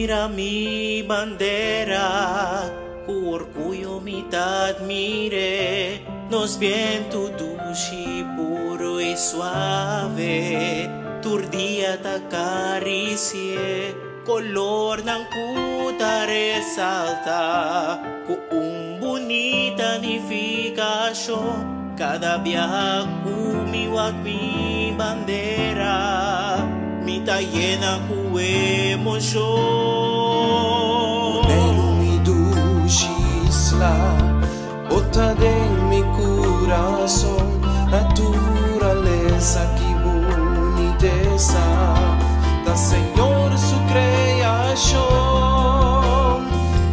Mira mi bandera, cu orgullo mi te admire, nos vientos dulce, puro y suave, turdia te acaricie, color ng puta resalta, con bonita unificación, cada viaje cumiwag mi bandera, mi ta llena cu emoción. Nel mi dulce isla, bota en mi corazón, naturaleza que boniteza, da Señor su creación.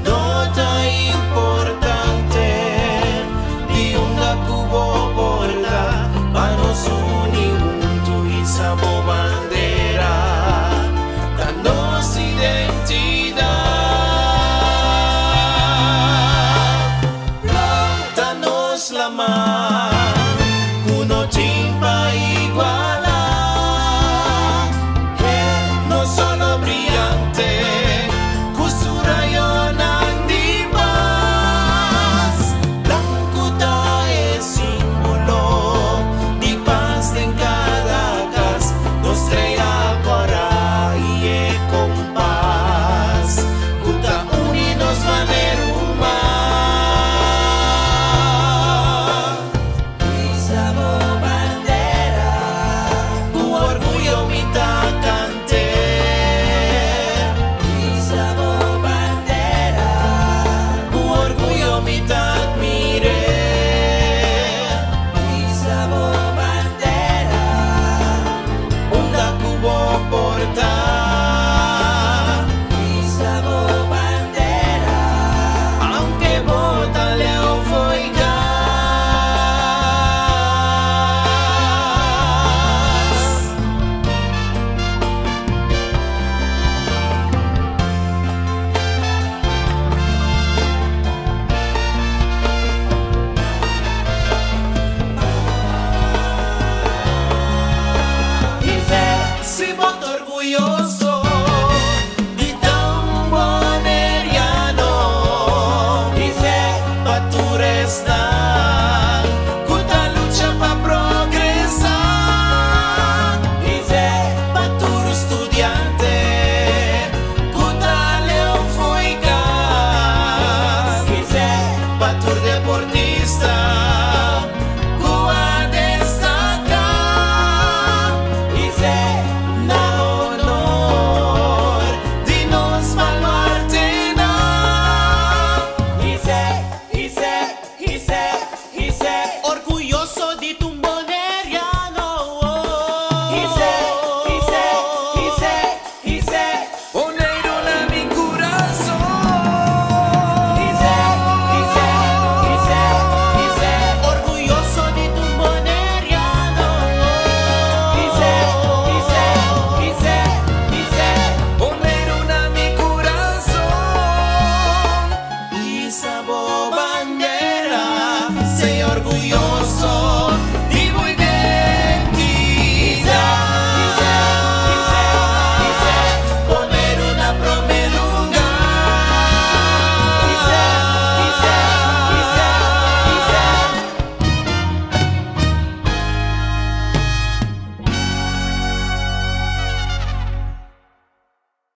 Nota importante, de una cubo porta, manos unir junto y sabor bandera, danos identidad, danos la mano, uno timpa igualar, no solo brillante, costura yo nandi paz, blancuta es símbolo de paz en cada casa, nos trae para y compás, cuta unidos manera humana, y sabor bandera, tu orgullo mi tacante, y sabor bandera, tu orgullo mi admire, y sabor bandera, una cubo porta, y sabor bandera, aunque bota leo foi gas. dice Si voto orgulloso,